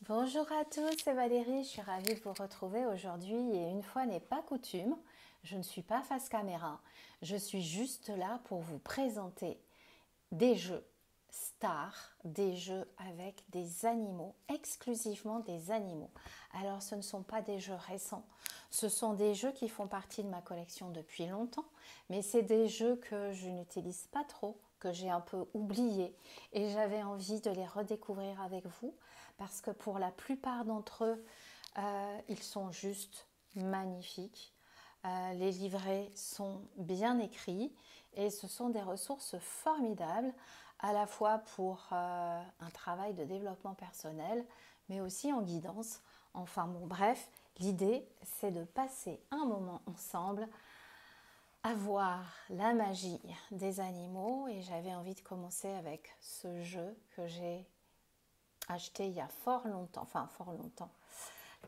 Bonjour à tous, c'est Valérie, je suis ravie de vous retrouver aujourd'hui et une fois n'est pas coutume, je ne suis pas face caméra, je suis juste là pour vous présenter des jeux stars, des jeux avec des animaux, exclusivement des animaux. Alors ce ne sont pas des jeux récents, ce sont des jeux qui font partie de ma collection depuis longtemps, mais c'est des jeux que je n'utilise pas trop, que j'ai un peu oubliés et j'avais envie de les redécouvrir avec vous parce que pour la plupart d'entre eux, ils sont juste magnifiques. Les livrets sont bien écrits et ce sont des ressources formidables à la fois pour un travail de développement personnel mais aussi en guidance. Enfin bon, bref, l'idée c'est de passer un moment ensemble à voir la magie des animaux et j'avais envie de commencer avec ce jeu que j'ai acheté il y a fort longtemps, enfin fort longtemps.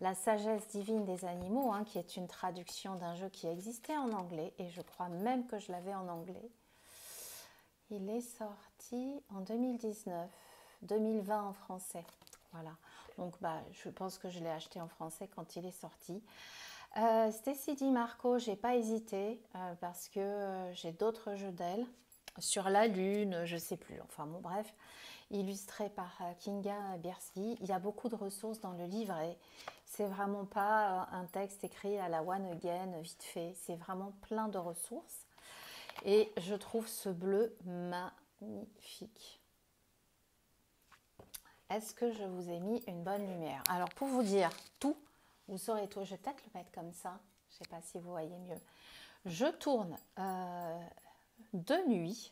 La sagesse divine des animaux, hein, qui est une traduction d'un jeu qui existait en anglais, et je crois même que je l'avais en anglais. Il est sorti en 2019, 2020 en français. Voilà, donc je pense que je l'ai acheté en français quand il est sorti. Stacy Di Marco, j'ai pas hésité parce que j'ai d'autres jeux d'elle sur la lune, je sais plus. Enfin bon, bref, illustré par Kinga Bierski. Il y a beaucoup de ressources dans le livret. C'est vraiment pas un texte écrit à la one again vite fait. C'est vraiment plein de ressources. Et je trouve ce bleu magnifique. Est-ce que je vous ai mis une bonne lumière? Alors pour vous dire tout, vous saurez tout. Je vais peut-être le mettre comme ça. Je ne sais pas si vous voyez mieux. Je tourne de nuit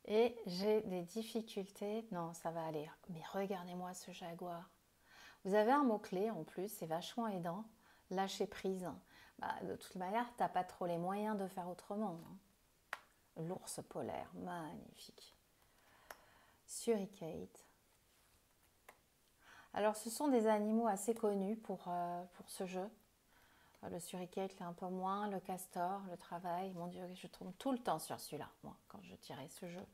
et j'ai des difficultés. Non, ça va aller. Mais regardez-moi ce jaguar. Vous avez un mot-clé en plus, c'est vachement aidant. Lâcher prise. De toute manière, tu n'as pas trop les moyens de faire autrement. L'ours polaire, magnifique. Suricate. Alors, ce sont des animaux assez connus pour ce jeu. Le suricate, un peu moins. Le castor, le travail. Mon Dieu, je tombe tout le temps sur celui-là, moi, quand je tirais ce jeu.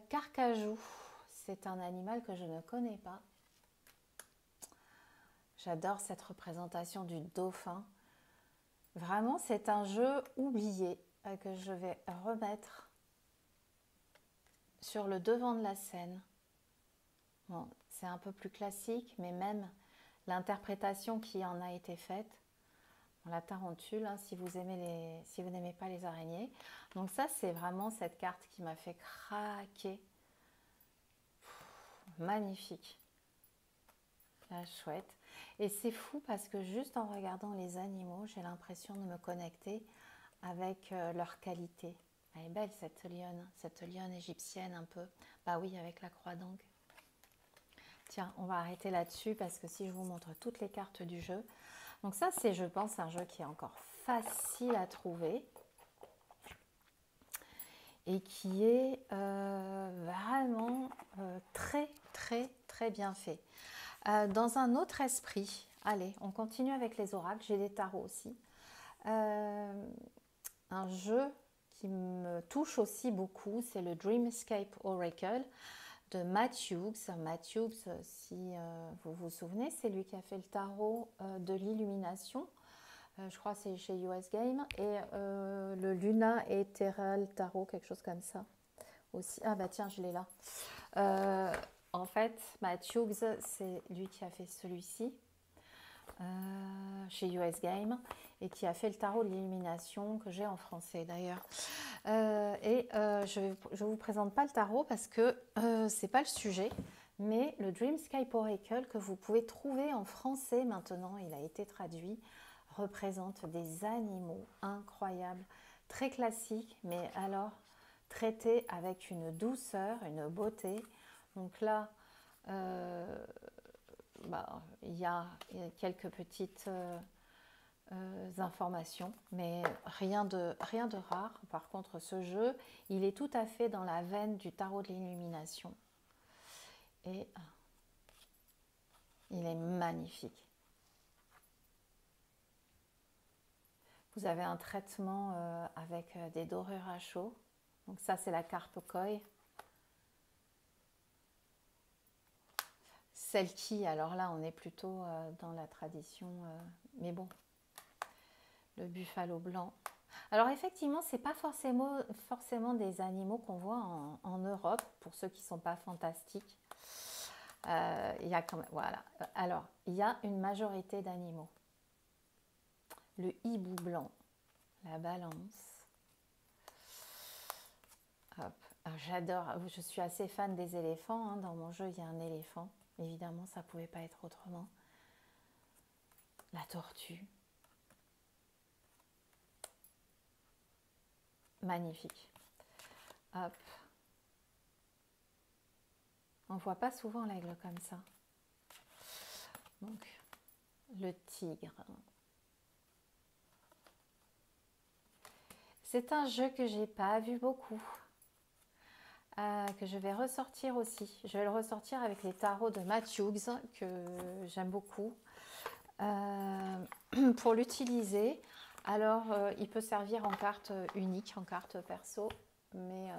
Carcajou, c'est un animal que je ne connais pas. J'adore cette représentation du dauphin. Vraiment, c'est un jeu oublié que je vais remettre sur le devant de la scène. Bon, c'est un peu plus classique, mais même l'interprétation qui en a été faite. Bon, la tarentule, hein, si vous n'aimez pas les araignées. Donc ça, c'est vraiment cette carte qui m'a fait craquer. Magnifique. La chouette. Et c'est fou parce que juste en regardant les animaux, j'ai l'impression de me connecter avec leur qualité. Elle est belle cette lionne égyptienne un peu. Bah oui, avec la croix d'angle. Tiens, on va arrêter là-dessus parce que si je vous montre toutes les cartes du jeu. Donc ça, c'est, je pense, un jeu qui est encore facile à trouver et qui est vraiment très, très, très bien fait. Dans un autre esprit, allez, on continue avec les oracles. J'ai des tarots aussi. Un jeu qui me touche aussi beaucoup, c'est le Dreamscape Oracle de Matt Hughes. Matt Hughes, si vous vous souvenez, c'est lui qui a fait le tarot de l'illumination. Je crois que c'est chez US Game. Et le Luna Ethereal Tarot, quelque chose comme ça aussi. Ah bah tiens, je l'ai là. En fait, Matt Hughes, c'est lui qui a fait celui-ci chez US Game et qui a fait le tarot de l'illumination que j'ai en français d'ailleurs. Je ne vous présente pas le tarot parce que c'est pas le sujet, mais le Dreamscape Oracle que vous pouvez trouver en français maintenant, il a été traduit, représente des animaux incroyables, très classiques, mais alors traités avec une douceur, une beauté. Donc là, il y a quelques petites informations, mais rien de rare. Par contre, ce jeu, il est tout à fait dans la veine du tarot de l'illumination. Et il est magnifique. Vous avez un traitement avec des dorures à chaud. Donc ça, c'est la carpe koi. Selkie, alors là, on est plutôt dans la tradition, mais bon, le buffalo blanc. Alors effectivement, c'est pas forcément des animaux qu'on voit en Europe, pour ceux qui ne sont pas fantastiques. Il y a quand même, voilà. Alors, il y a une majorité d'animaux. Le hibou blanc, la balance. Hop. J'adore, je suis assez fan des éléphants. Hein. Dans mon jeu, il y a un éléphant. Évidemment, ça ne pouvait pas être autrement. La tortue. Magnifique. Hop. On ne voit pas souvent l'aigle comme ça. Donc, le tigre. C'est un jeu que j'ai pas vu beaucoup, que je vais ressortir aussi. Je vais le ressortir avec les tarots de Matt Hughes, que j'aime beaucoup. Pour l'utiliser, alors il peut servir en carte unique, en carte perso, mais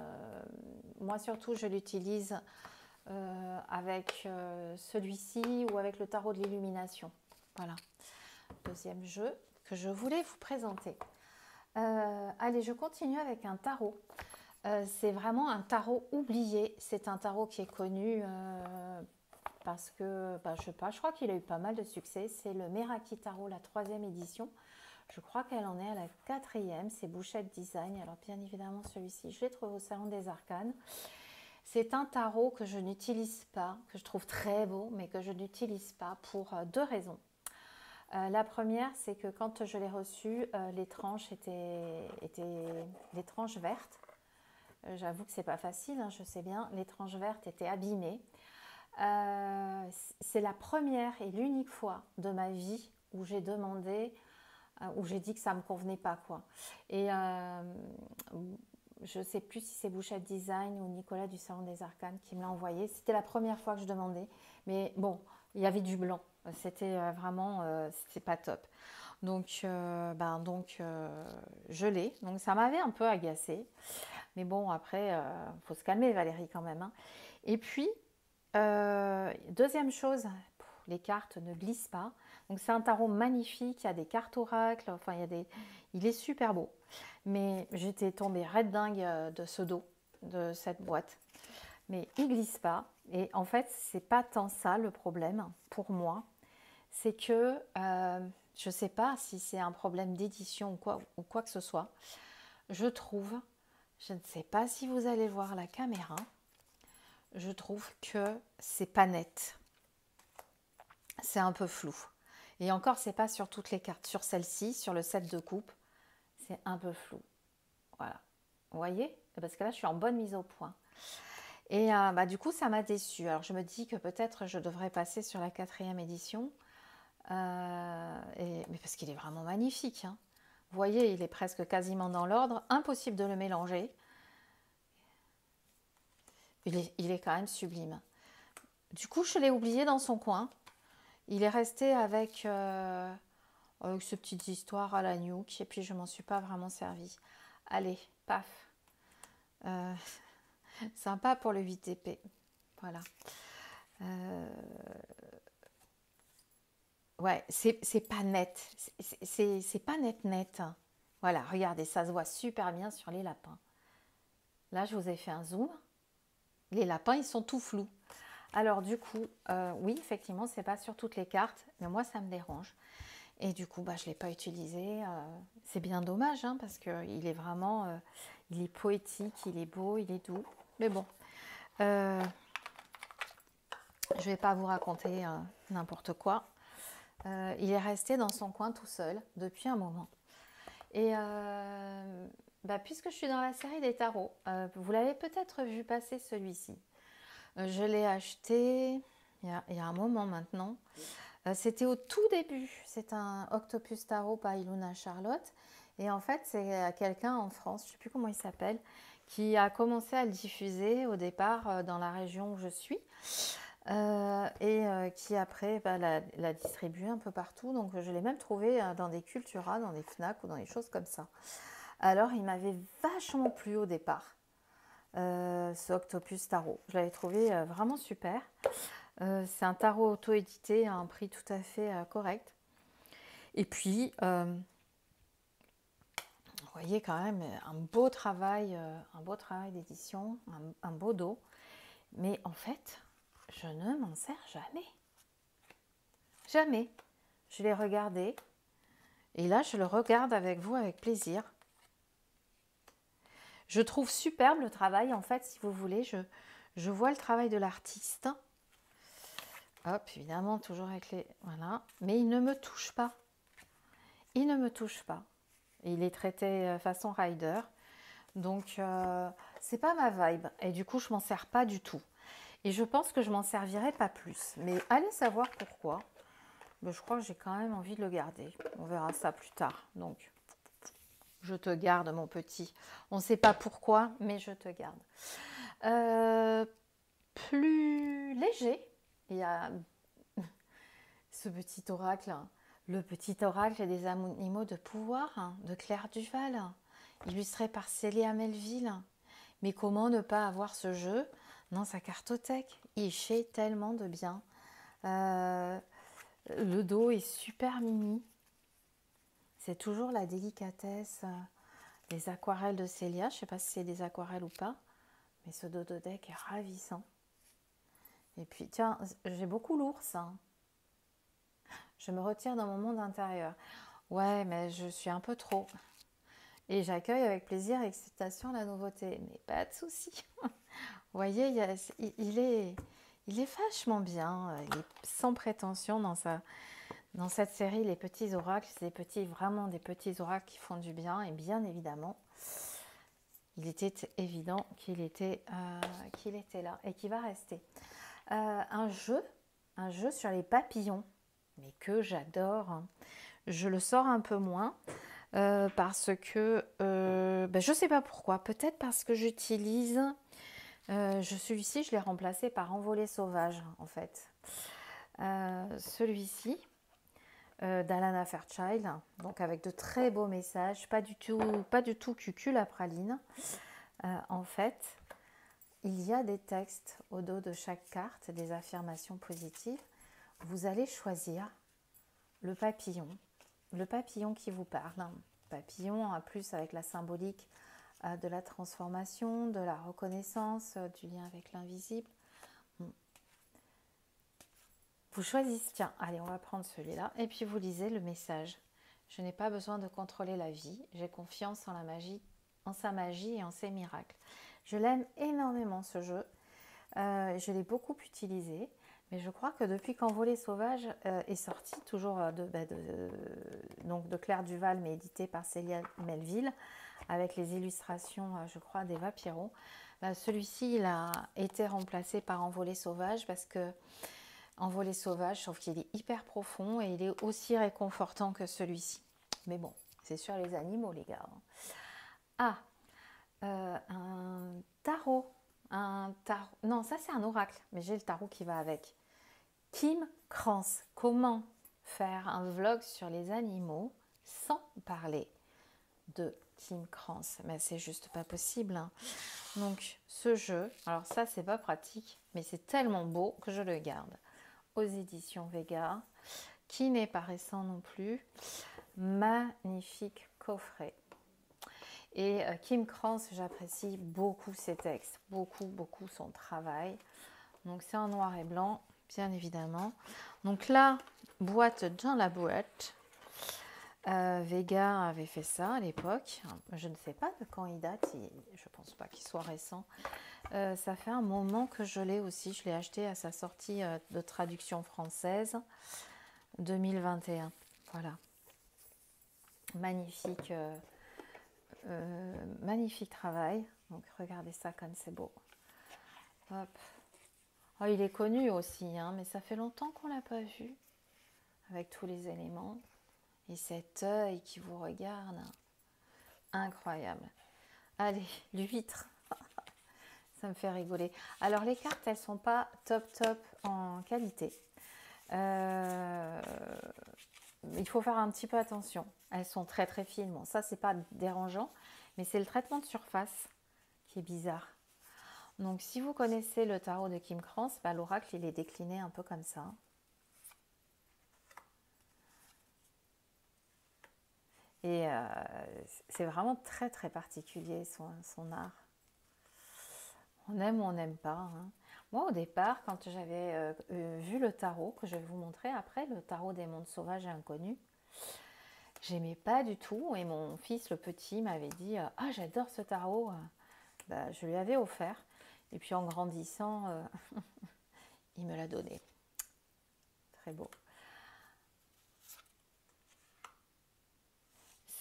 moi surtout je l'utilise avec celui-ci ou avec le tarot de l'illumination. Voilà, deuxième jeu que je voulais vous présenter. Allez, je continue avec un tarot. C'est vraiment un tarot oublié. C'est un tarot qui est connu parce que, je sais pas, je crois qu'il a eu pas mal de succès. C'est le Meraki Tarot, la 3e édition. Je crois qu'elle en est à la 4e. C'est Bouchette Design. Alors bien évidemment, celui-ci, je l'ai trouvé au Salon des Arcanes. C'est un tarot que je n'utilise pas, que je trouve très beau, mais que je n'utilise pas pour deux raisons. La première, c'est que quand je l'ai reçu, les tranches étaient les tranches vertes. J'avoue que c'est pas facile, hein, je sais bien. Les tranches vertes étaient abîmées. C'est la première et l'unique fois de ma vie où j'ai demandé, où j'ai dit que ça me convenait pas, quoi. Et je sais plus si c'est Bouchette Design ou Nicolas du Salon des Arcanes qui me l'a envoyé. C'était la première fois que je demandais, mais bon, il y avait du blanc. C'était vraiment, c'était pas top. Donc, je l'ai. Donc, ça m'avait un peu agacée. Mais bon, après, faut se calmer, Valérie, quand même. Hein. Et puis, deuxième chose, les cartes ne glissent pas. Donc, c'est un tarot magnifique. Il y a des cartes oracles. Enfin, il est super beau. Mais j'étais tombée raide dingue de ce dos, de cette boîte. Mais il glisse pas. Et en fait, c'est pas tant ça le problème pour moi. C'est que je ne sais pas si c'est un problème d'édition ou quoi que ce soit. Je trouve, je ne sais pas si vous allez voir la caméra, je trouve que c'est pas net. C'est un peu flou. Et encore, c'est pas sur toutes les cartes. Sur celle-ci, sur le set de coupe, c'est un peu flou. Voilà. Vous voyez? Parce que là, je suis en bonne mise au point. Et du coup, ça m'a déçue. Alors, je me dis que peut-être je devrais passer sur la 4e édition. Mais parce qu'il est vraiment magnifique. Hein. Vous voyez, il est presque quasiment dans l'ordre. Impossible de le mélanger. Il est quand même sublime. Du coup, je l'ai oublié dans son coin. Il est resté avec ces petites histoires à la nuque. Et puis, je ne m'en suis pas vraiment servi. Allez, paf. Sympa pour le 8 épée. Voilà. Ouais, c'est pas net. C'est pas net. Voilà, regardez, ça se voit super bien sur les lapins. Là, je vous ai fait un zoom. Les lapins, ils sont tout flous. Alors, du coup, oui, effectivement, c'est pas sur toutes les cartes, mais moi, ça me dérange. Et du coup, je ne l'ai pas utilisé. C'est bien dommage, hein, parce qu'il est vraiment... il est poétique, il est beau, il est doux. Mais bon, je ne vais pas vous raconter n'importe quoi. Il est resté dans son coin tout seul depuis un moment. Et puisque je suis dans la série des tarots, vous l'avez peut-être vu passer celui-ci. Je l'ai acheté il y a un moment maintenant. C'était au tout début. C'est un Octopus Tarot par Iluna Charlotte. Et en fait, c'est quelqu'un en France, je ne sais plus comment il s'appelle, qui a commencé à le diffuser au départ dans la région où je suis. Qui après l'a distribué un peu partout. Donc je l'ai même trouvé dans des Cultura, dans des Fnac ou dans des choses comme ça. Alors il m'avait vachement plu au départ, ce Octopus Tarot. Je l'avais trouvé vraiment super. C'est un tarot auto-édité à un prix tout à fait correct. Et puis, vous voyez quand même un beau travail d'édition, un beau dos. Mais en fait, je ne m'en sers jamais. Jamais. Je l'ai regardé. Et là, je le regarde avec vous avec plaisir. Je trouve superbe le travail. En fait, si vous voulez, je vois le travail de l'artiste. Hop, évidemment, toujours avec les... Voilà. Mais il ne me touche pas. Il ne me touche pas. Il est traité façon rider. Donc, c'est pas ma vibe. Et du coup, je m'en sers pas du tout. Et je pense que je m'en servirai pas plus. Mais allez savoir pourquoi. Mais je crois que j'ai quand même envie de le garder. On verra ça plus tard. Donc, je te garde, mon petit. On ne sait pas pourquoi, mais je te garde. Plus léger, il y a ce petit oracle, hein. Le petit oracle des animaux de pouvoir, hein, de Claire Duval, illustré par Célia Melville. Mais comment ne pas avoir ce jeu dans sa cartothèque? Il fait tellement de bien. Le dos est super mimi. C'est toujours la délicatesse des aquarelles de Célia. Je ne sais pas si c'est des aquarelles ou pas, mais ce dos de deck est ravissant. Et puis, tiens, j'ai beaucoup l'ours, hein. Je me retire dans mon monde intérieur. Ouais, mais je suis un peu trop. Et j'accueille avec plaisir et excitation la nouveauté. Mais pas de souci. Vous voyez, il est vachement bien. Il est sans prétention dans cette série, les petits oracles. C'est vraiment des petits oracles qui font du bien. Et bien évidemment, il était évident qu'il était là et qu'il va rester. Un jeu sur les papillons, mais que j'adore. Je le sors un peu moins parce que je ne sais pas pourquoi. Peut-être parce que j'utilise celui-ci, je l'ai remplacé par Envolée sauvage en fait. Celui-ci d'Alana Fairchild, donc avec de très beaux messages, pas du tout cucul la praline. En fait, il y a des textes au dos de chaque carte, des affirmations positives. Vous allez choisir le papillon qui vous parle. Papillon, en plus avec la symbolique de la transformation, de la reconnaissance, du lien avec l'invisible. Vous choisissez, tiens, allez, on va prendre celui-là, et puis vous lisez le message. Je n'ai pas besoin de contrôler la vie, j'ai confiance en la magie, en sa magie et en ses miracles. Je l'aime énormément ce jeu, je l'ai beaucoup utilisé, mais je crois que depuis qu'Envolée sauvage est sorti, toujours donc de Claire Duval, mais édité par Célia Melville, avec les illustrations, je crois, d'Eva Pierrot, celui-ci, il a été remplacé par Envolée sauvage parce que Envolée sauvage, je trouve qu'il est hyper profond et il est aussi réconfortant que celui-ci. Mais bon, c'est sur les animaux, les gars. Ah, un tarot. Non, ça c'est un oracle, mais j'ai le tarot qui va avec. Kim Krans, comment faire un vlog sur les animaux sans parler de Kim Krans? Mais c'est juste pas possible, hein. Donc ce jeu, alors ça c'est pas pratique, mais c'est tellement beau que je le garde. Aux éditions Vega, qui n'est pas récent non plus. Magnifique coffret. Et Kim Krans, j'apprécie beaucoup ses textes, beaucoup son travail. Donc c'est en noir et blanc, bien évidemment. Donc la boîte dans la boîte. Vega avait fait ça à l'époque. Je ne sais pas de quand il date, je pense pas qu'il soit récent. Ça fait un moment que je l'ai aussi. Je l'ai acheté à sa sortie de traduction française 2021. Voilà. Magnifique, magnifique travail. Donc regardez ça comme c'est beau. Hop. Oh, il est connu aussi, hein, mais ça fait longtemps qu'on l'a pas vu. Avec tous les éléments. Et cet œil qui vous regarde. Incroyable. Allez, l'huître. Ça me fait rigoler. Alors les cartes, elles sont pas top en qualité. Il faut faire un petit peu attention. Elles sont très fines. Bon, ça c'est pas dérangeant, mais c'est le traitement de surface qui est bizarre. Donc si vous connaissez le tarot de Kim Krans, bah, l'oracle il est décliné un peu comme ça. Et c'est vraiment très très particulier son art. On aime ou on n'aime pas. Hein. Moi au départ, quand j'avais vu le tarot, que je vais vous montrer après, le tarot des mondes sauvages et inconnus, j'aimais pas du tout. Et mon fils, le petit, m'avait dit « Ah, j'adore ce tarot !» Bah, je lui avais offert. Et puis en grandissant, il me l'a donné. Très beau.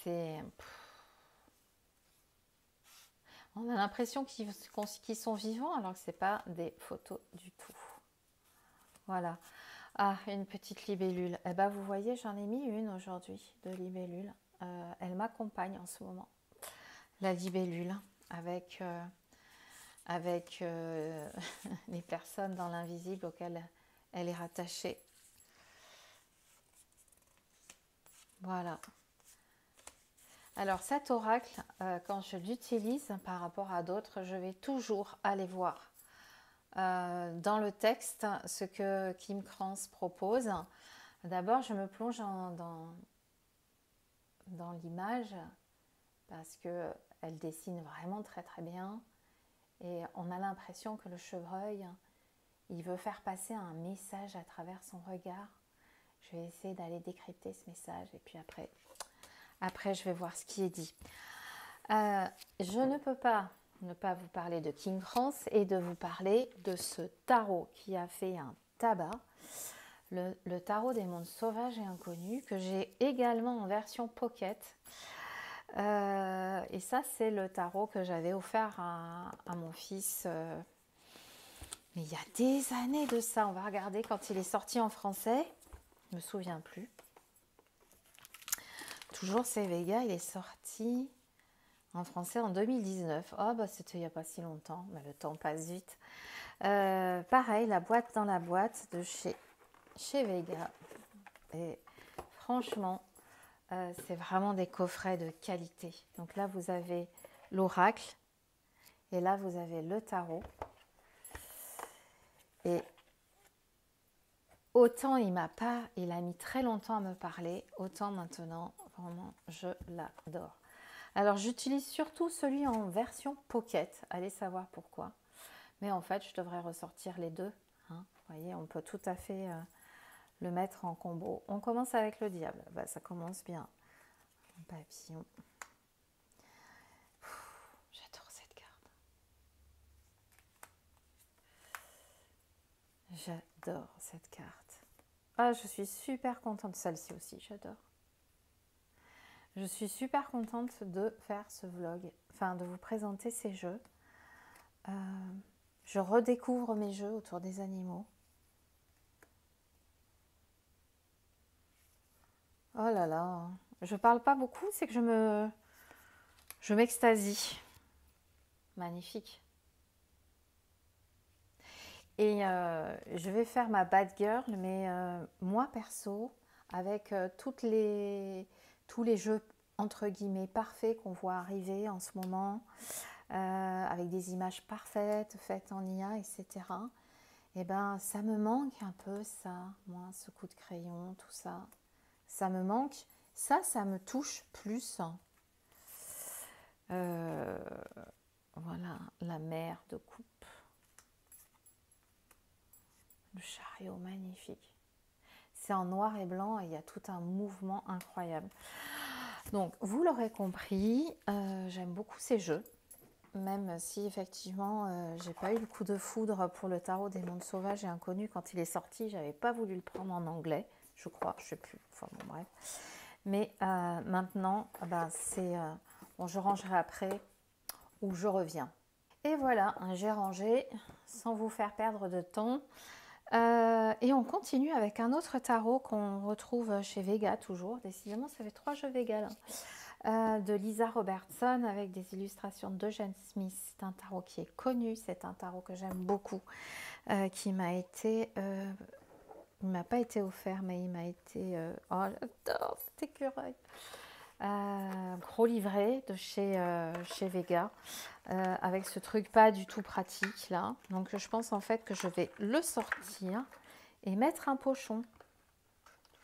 C'est... On a l'impression qu'ils sont vivants alors que ce n'est pas des photos du tout. Voilà. Ah, une petite libellule. Eh ben, vous voyez, j'en ai mis une aujourd'hui de libellule. Elle m'accompagne en ce moment. La libellule avec les personnes dans l'invisible auxquelles elle est rattachée. Voilà. Alors cet oracle, quand je l'utilise par rapport à d'autres, je vais toujours aller voir dans le texte ce que Kim Krans propose. D'abord, je me plonge dans l'image parce qu'elle dessine vraiment très très bien et on a l'impression que le chevreuil, il veut faire passer un message à travers son regard. Je vais essayer d'aller décrypter ce message et puis après je vais voir ce qui est dit. Je ne peux pas ne pas vous parler de Kim Krans et de vous parler de ce tarot qui a fait un tabac, le tarot des mondes sauvages et inconnus, que j'ai également en version pocket. Et ça, c'est le tarot que j'avais offert à mon fils, mais il y a des années de ça. On va regarder quand il est sorti en français. Je ne me souviens plus. Toujours c'est Vega, il est sorti en français en 2019. Oh, bah c'était il n'y a pas si longtemps, mais le temps passe vite. Pareil, la boîte dans la boîte de chez Vega. Et franchement, c'est vraiment des coffrets de qualité. Donc là, vous avez l'oracle. Et là, vous avez le tarot. Et autant il a mis très longtemps à me parler, autant maintenant, vraiment, je l'adore. Alors, j'utilise surtout celui en version pocket. Allez savoir pourquoi. Mais en fait, je devrais ressortir les deux. Hein. Vous voyez, on peut tout à fait le mettre en combo. On commence avec le diable. Bah, ça commence bien. Un papillon. J'adore cette carte. J'adore cette carte. Ah, je suis super contente de celle-ci aussi. J'adore. Je suis super contente de faire ce vlog, enfin de vous présenter ces jeux. Je redécouvre mes jeux autour des animaux. Oh là là, je parle pas beaucoup, c'est que je m'extasie. Magnifique. Et je vais faire ma bad girl, mais moi perso, avec tous les jeux entre guillemets parfaits qu'on voit arriver en ce moment, avec des images parfaites, faites en IA, etc. Et ben ça me manque un peu ça, moi, ce coup de crayon, tout ça. Ça me manque. Ça me touche plus. Voilà, la mer de coupe. Le chariot, magnifique. C'est en noir et blanc et il y a tout un mouvement incroyable. Donc, vous l'aurez compris, j'aime beaucoup ces jeux. Même si effectivement, j'ai pas eu le coup de foudre pour le tarot des mondes sauvages et inconnus quand il est sorti. J'avais pas voulu le prendre en anglais, je crois, je sais plus. Enfin bon, bref. Mais maintenant, bah, c'est bon, je rangerai après ou je reviens. Et voilà, j'ai rangé sans vous faire perdre de temps. Et on continue avec un autre tarot qu'on retrouve chez Vega toujours. Décidément, ça fait 3 jeux Vega là. De Lisa Robertson avec des illustrations d'Eugène Smith. C'est un tarot qui est connu, c'est un tarot que j'aime beaucoup, qui m'a été... il ne m'a pas été offert, mais il m'a été... oh, j'adore cet écureuil. Gros livret de chez Vega, avec ce truc pas du tout pratique là. Donc je pense en fait que je vais le sortir et mettre un pochon.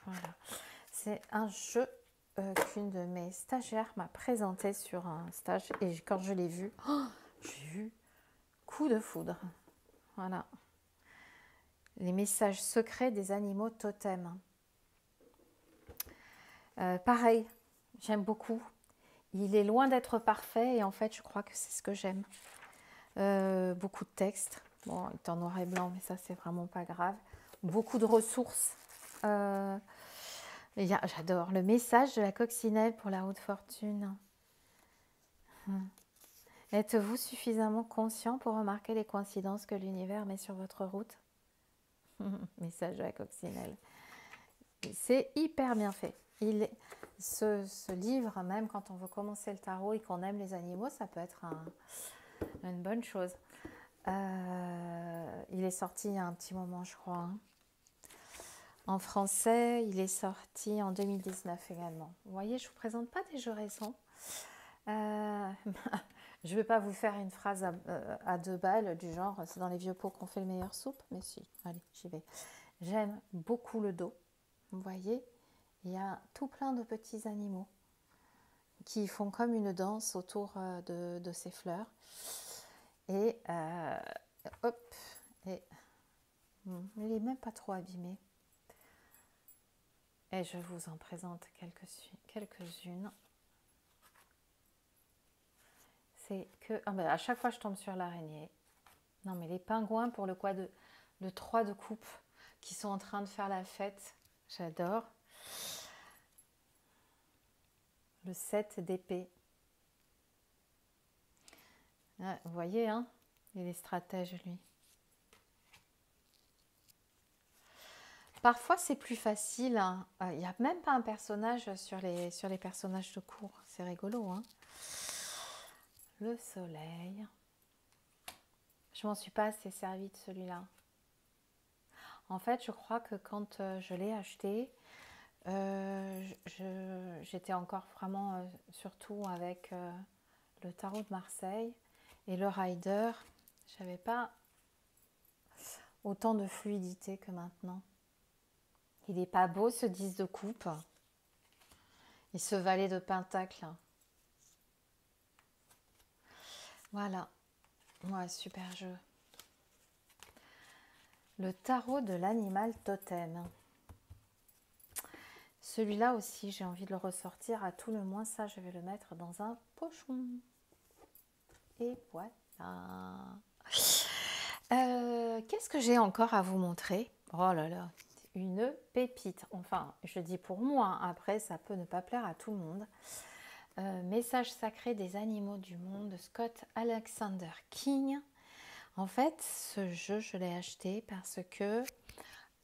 Voilà. C'est un jeu qu'une de mes stagiaires m'a présenté sur un stage. Et quand je l'ai vu, oh, j'ai eu coup de foudre. Voilà. Les messages secrets des animaux totems. Pareil, j'aime beaucoup. Il est loin d'être parfait et en fait, je crois que c'est ce que j'aime. Beaucoup de textes. Bon, il est en noir et blanc, mais ça, c'est vraiment pas grave. Beaucoup de ressources. J'adore le message de la coccinelle pour la haute fortune. Êtes-vous suffisamment conscient pour remarquer les coïncidences que l'univers met sur votre route? Message de la coccinelle. C'est hyper bien fait. Ce livre, même quand on veut commencer le tarot et qu'on aime les animaux, ça peut être une bonne chose. Il est sorti il y a un petit moment, je crois. En français, il est sorti en 2019 également. Vous voyez, je ne vous présente pas des jeux récents. Je ne vais pas vous faire une phrase à 2 balles du genre « c'est dans les vieux pots qu'on fait le meilleur soupe », mais si, allez, j'y vais. J'aime beaucoup le dos. Vous voyez, il y a tout plein de petits animaux qui font comme une danse autour de ces fleurs. Et hop, et il n'est même pas trop abîmé. Et je vous en présente quelques-unes. C'est que... Ah ben à chaque fois, je tombe sur l'araignée. Non, mais les pingouins pour le 3 de coupe qui sont en train de faire la fête. J'adore. Le 7 d'épée. Ah, vous voyez, hein, il est stratège, lui. Parfois, c'est plus facile. Hein. Il n'y a même pas un personnage sur les personnages de cours. C'est rigolo. Hein. Le soleil. Je m'en suis pas assez servi de celui-là. En fait, je crois que quand je l'ai acheté, j'étais encore vraiment surtout avec le tarot de Marseille et le rider. Je n'avais pas autant de fluidité que maintenant. Il n'est pas beau ce 10 de coupe et ce valet de pentacle. Voilà. Ouais, super jeu. Le tarot de l'animal totem. Celui-là aussi, j'ai envie de le ressortir. À tout le moins, ça, je vais le mettre dans un pochon. Et voilà. Qu'est-ce que j'ai encore à vous montrer? Oh là là, une pépite. Enfin, je dis pour moi. Après, ça peut ne pas plaire à tout le monde. Message sacré des animaux du monde de Scott Alexander King. En fait, ce jeu, je l'ai acheté parce que...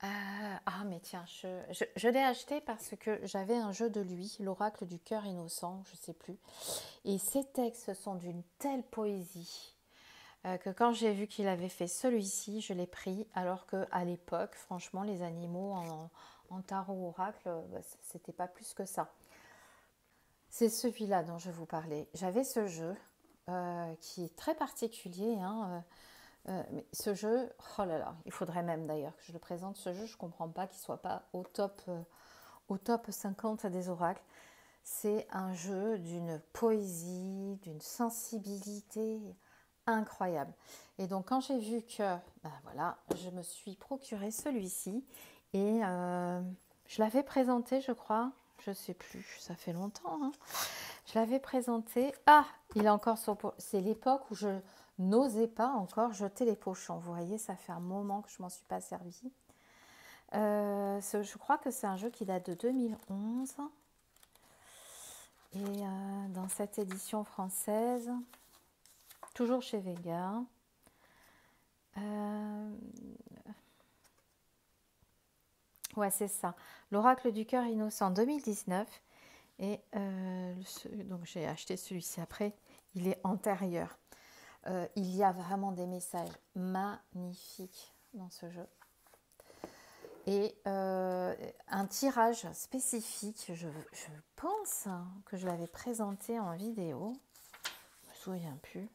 ah, mais tiens, je l'ai acheté parce que j'avais un jeu de lui, l'oracle du cœur innocent, je ne sais plus. Et ces textes sont d'une telle poésie que quand j'ai vu qu'il avait fait celui-ci, je l'ai pris. Alors qu'à l'époque, franchement, les animaux en tarot oracle, c'était pas plus que ça. C'est celui-là dont je vous parlais. J'avais ce jeu qui est très particulier. Hein, mais ce jeu, oh là là, il faudrait même d'ailleurs que je le présente. Ce jeu, je ne comprends pas qu'il ne soit pas au top 50 des oracles. C'est un jeu d'une poésie, d'une sensibilité incroyable. Et donc quand j'ai vu que, ben voilà, je me suis procuré celui-ci et je l'avais présenté, je crois. Je ne sais plus, ça fait longtemps. Hein. Je l'avais présenté. Ah, il est encore sur... C'est l'époque où je n'osais pas encore jeter les pochons. Vous voyez, ça fait un moment que je ne m'en suis pas servi. Je crois que c'est un jeu qui date de 2011. Et dans cette édition française, toujours chez Vega. Ouais, c'est ça. L'oracle du cœur innocent 2019. Et donc j'ai acheté celui-ci après. Il est antérieur. Il y a vraiment des messages magnifiques dans ce jeu. et un tirage spécifique. Je pense que je l'avais présenté en vidéo, je ne me souviens plus.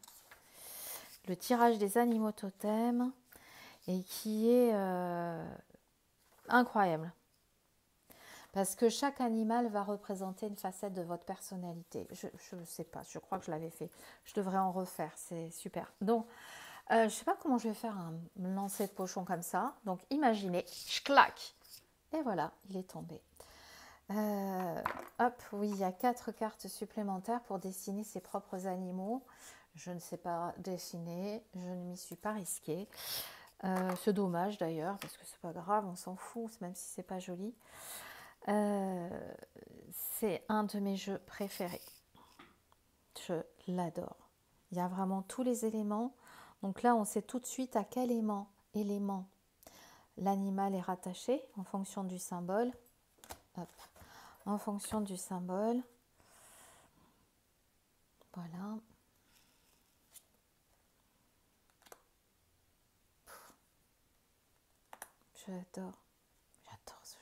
Le tirage des animaux totems et qui est incroyable. Parce que chaque animal va représenter une facette de votre personnalité. Je ne sais pas, je crois que je l'avais fait. Je devrais en refaire, c'est super. Donc, je ne sais pas comment je vais faire un lancer de pochon comme ça. Donc, imaginez, je claque. Et voilà, il est tombé. Hop, oui, il y a 4 cartes supplémentaires pour dessiner ses propres animaux. Je ne sais pas dessiner, je ne m'y suis pas risquée. C'est dommage d'ailleurs, parce que c'est pas grave, on s'en fout, même si c'est pas joli. C'est un de mes jeux préférés. Je l'adore. Il y a vraiment tous les éléments. Donc là, on sait tout de suite à quel élément l'animal est rattaché en fonction du symbole. Hop. En fonction du symbole. Voilà. J'adore ce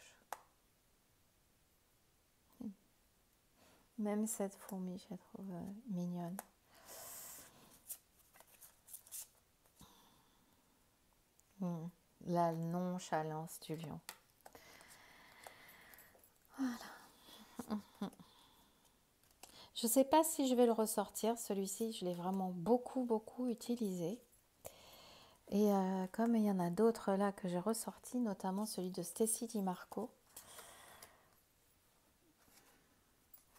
jeu. Même cette fourmi, je la trouve mignonne. La nonchalance du lion. Voilà. Je ne sais pas si je vais le ressortir, celui-ci, je l'ai vraiment beaucoup utilisé. Et comme il y en a d'autres là que j'ai ressortis, notamment celui de Stacy Di Marco.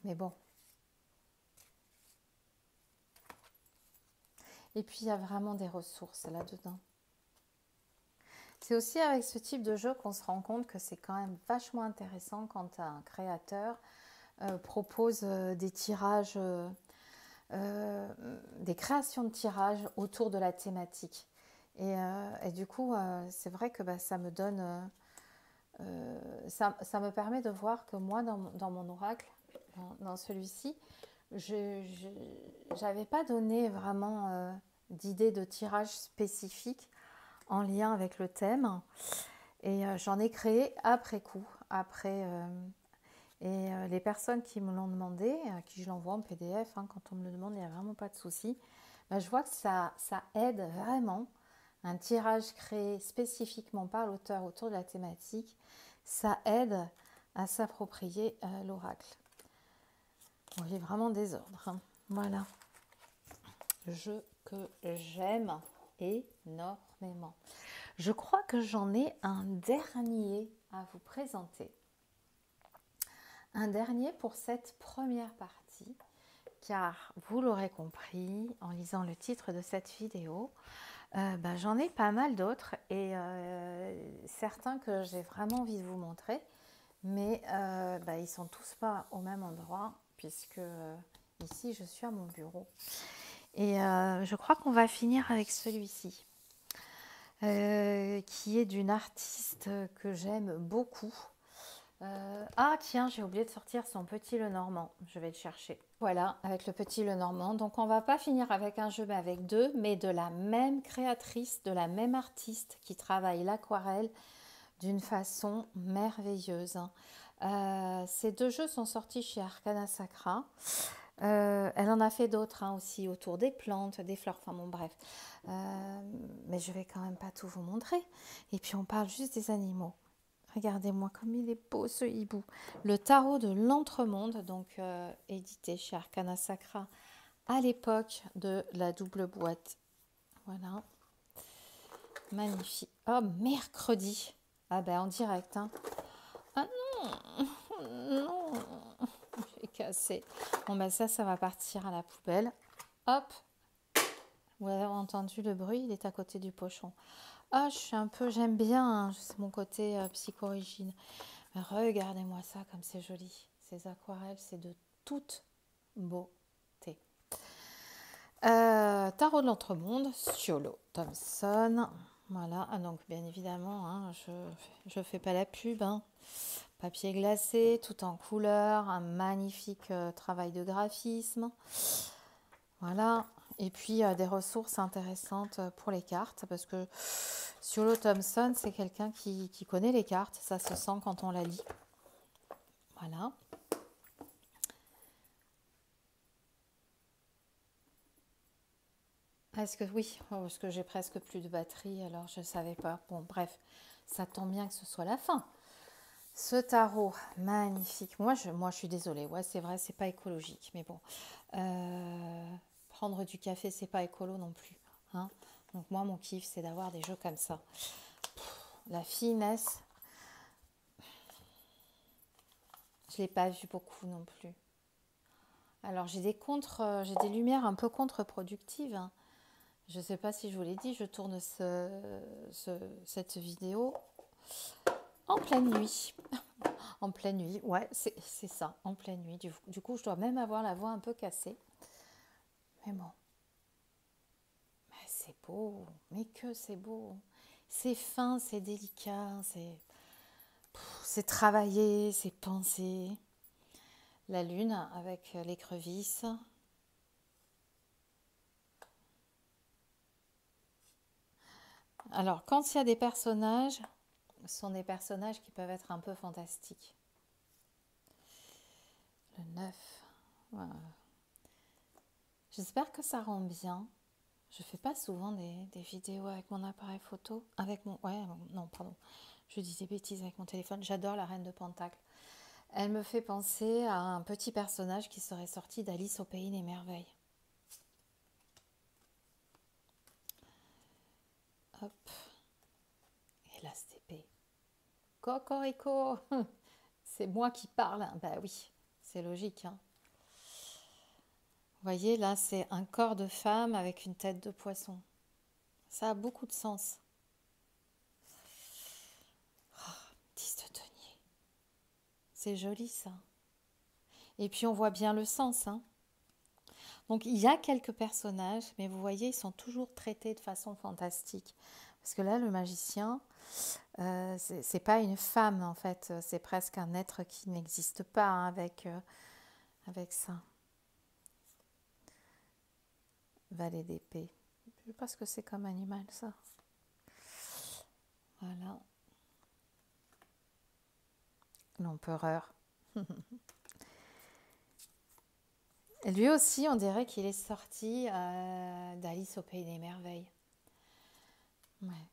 Mais bon. Et puis il y a vraiment des ressources là-dedans. C'est aussi avec ce type de jeu qu'on se rend compte que c'est quand même vachement intéressant quand un créateur propose des tirages, des créations de tirages autour de la thématique. Et du coup, c'est vrai que ça me donne, ça me permet de voir que moi, dans mon oracle, dans celui-ci, je n'avais pas donné vraiment d'idée de tirage spécifique en lien avec le thème. Et j'en ai créé après coup, les personnes qui me l'ont demandé, à qui je l'envoie en PDF, quand on me le demande, il n'y a vraiment pas de souci. Je vois que ça aide vraiment. Un tirage créé spécifiquement par l'auteur autour de la thématique, ça aide à s'approprier l'oracle. Bon, il est vraiment désordre. Voilà. Jeu que j'aime énormément. Je crois que j'en ai un dernier à vous présenter. Un dernier pour cette première partie, car vous l'aurez compris en lisant le titre de cette vidéo, j'en ai pas mal d'autres et certains que j'ai vraiment envie de vous montrer, mais ils sont tous pas au même endroit puisque ici je suis à mon bureau. Et je crois qu'on va finir avec celui-ci, qui est d'une artiste que j'aime beaucoup. Ah tiens, j'ai oublié de sortir son Petit Lenormand, je vais le chercher. Voilà, avec le Petit Lenormand. Donc on va pas finir avec un jeu, mais avec deux, mais de la même créatrice, de la même artiste qui travaille l'aquarelle d'une façon merveilleuse. Ces deux jeux sont sortis chez Arcana Sacra. Elle en a fait d'autres aussi autour des plantes, des fleurs, enfin bon bref. Mais je vais quand même pas tout vous montrer. Et puis on parle juste des animaux. Regardez-moi comme il est beau ce hibou. Le tarot de l'Entremonde, donc édité chez Arcana Sacra à l'époque de la double boîte. Voilà. Magnifique. Oh, mercredi. Ah ben en direct. Ah non, non. J'ai cassé. Bon ça va partir à la poubelle. Hop. Vous avez entendu le bruit, il est à côté du pochon. Ah, j'aime bien, c'est mon côté psychorigine. Regardez-moi ça comme c'est joli. Ces aquarelles, c'est de toute beauté. Tarot de l'Entremonde, Sciolo Thompson. Voilà, donc bien évidemment, je fais pas la pub. Papier glacé, tout en couleur, un magnifique travail de graphisme. Voilà, Et puis des ressources intéressantes pour les cartes, parce que Sue Thompson, c'est quelqu'un qui connaît les cartes, ça se sent quand on la lit. Voilà. Est-ce que oui, parce que j'ai presque plus de batterie, alors je ne savais pas. Bon, bref, ça tombe bien que ce soit la fin. Ce tarot, magnifique. Moi, je suis désolée. Ouais, c'est vrai, c'est pas écologique, mais bon. Prendre du café, c'est pas écolo non plus. Hein. Donc moi, mon kiff, c'est d'avoir des jeux comme ça. La finesse, je l'ai pas vu beaucoup non plus. Alors j'ai des lumières un peu contre-productives. Hein. Je ne sais pas si je vous l'ai dit, je tourne cette vidéo en pleine nuit. En pleine nuit, ouais, c'est ça, en pleine nuit. Du coup, je dois même avoir la voix un peu cassée. Mais bon, mais c'est beau, mais que c'est beau. C'est fin, c'est délicat, c'est travaillé, c'est pensé. La lune avec l'écrevisse. Alors, quand il y a des personnages, ce sont des personnages qui peuvent être un peu fantastiques. Le 9. Voilà. J'espère que ça rend bien. Je fais pas souvent des vidéos avec mon appareil photo. Avec mon... Ouais, non, pardon. Je dis des bêtises avec mon téléphone. J'adore la Reine de Pentacle. Elle me fait penser à un petit personnage qui serait sorti d'Alice au Pays des Merveilles. Hop. Et là, c'est épée. Cocorico. C'est moi qui parle. Bah oui, c'est logique. Hein. Vous voyez, là, c'est un corps de femme avec une tête de poisson. Ça a beaucoup de sens. 10 de denier. C'est joli, ça. Et puis, on voit bien le sens. Hein. Donc, il y a quelques personnages, mais vous voyez, ils sont toujours traités de façon fantastique. Parce que là, le magicien, c'est pas une femme, en fait. C'est presque un être qui n'existe pas hein, avec ça. Valet d'épée. Je sais pas ce que c'est comme animal, ça. Voilà. L'empereur. Lui aussi, on dirait qu'il est sorti d'Alice au Pays des Merveilles. Ouais.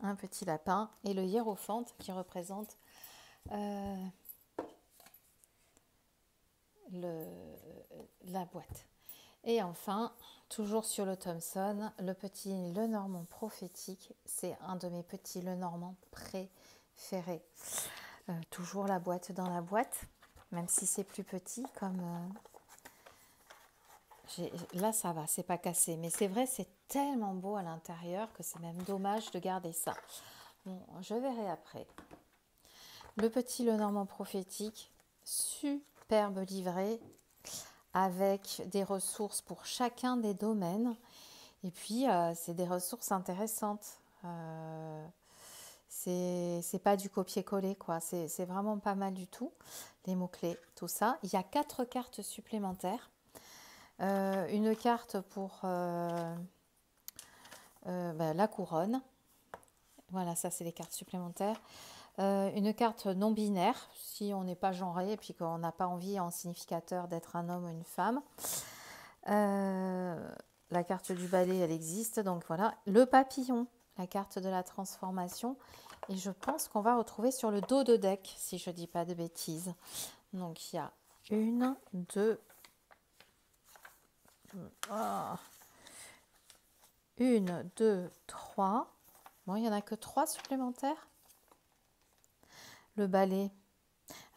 Un petit lapin et le hiérophante qui représente la boîte. Et enfin, toujours sur le Thomson, le petit Lenormand prophétique. C'est un de mes petits Lenormand préférés. Toujours la boîte dans la boîte, même si c'est plus petit comme... là ça va, c'est pas cassé, mais c'est vrai c'est tellement beau à l'intérieur que c'est même dommage de garder ça. Bon, je verrai après. Le petit Lenormand prophétique, superbe livret avec des ressources pour chacun des domaines et puis c'est des ressources intéressantes. C'est pas du copier-coller quoi, c'est vraiment pas mal du tout. Les mots-clés, tout ça. Il y a 4 cartes supplémentaires. Une carte pour la couronne. Voilà, ça c'est les cartes supplémentaires. Une carte non binaire, si on n'est pas genré et puis qu'on n'a pas envie en significateur d'être un homme ou une femme. La carte du balai, elle existe. Donc voilà, le papillon, la carte de la transformation. Et je pense qu'on va retrouver sur le dos de deck, si je ne dis pas de bêtises. Donc il y a 1, 2... 1, 2, 3. Bon, il n'y en a que 3 supplémentaires. Le balai,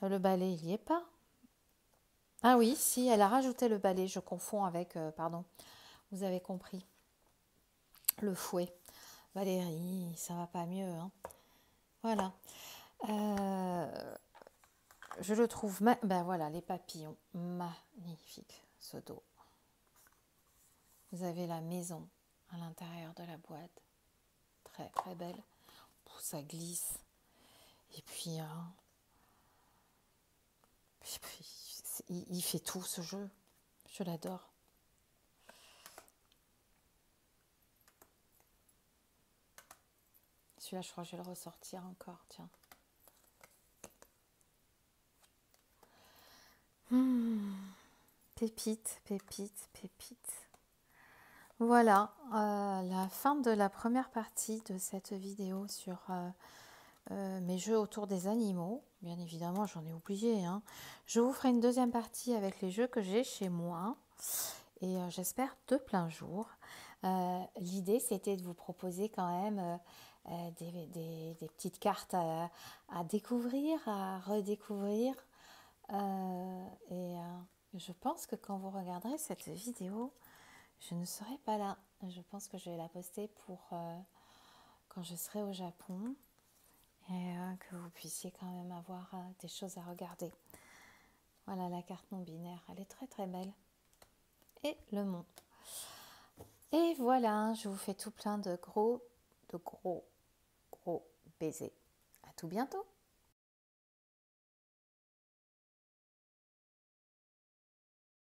il n'y est pas. Ah oui, si, elle a rajouté le balai. Je confonds avec, pardon, vous avez compris. Le fouet. Valérie, ça va pas mieux. Hein. Voilà. Je le trouve... Ben voilà, les papillons. Magnifique, ce dos. Vous avez la maison à l'intérieur de la boîte. Très, très belle. Ça glisse. Et puis, Il fait tout ce jeu. Je l'adore. Celui-là, je crois que je vais le ressortir encore. Tiens. Pépite, pépite, pépite. Voilà, la fin de la première partie de cette vidéo sur mes jeux autour des animaux. Bien évidemment, j'en ai oublié, hein. Je vous ferai une deuxième partie avec les jeux que j'ai chez moi. Et j'espère de plein jour. L'idée, c'était de vous proposer quand même des petites cartes à découvrir, à redécouvrir. Et je pense que quand vous regarderez cette vidéo, je ne serai pas là. Je pense que je vais la poster pour quand je serai au Japon et que vous puissiez quand même avoir des choses à regarder. Voilà la carte non binaire, elle est très très belle. Et le mont. Et voilà, je vous fais tout plein de gros baisers. À tout bientôt.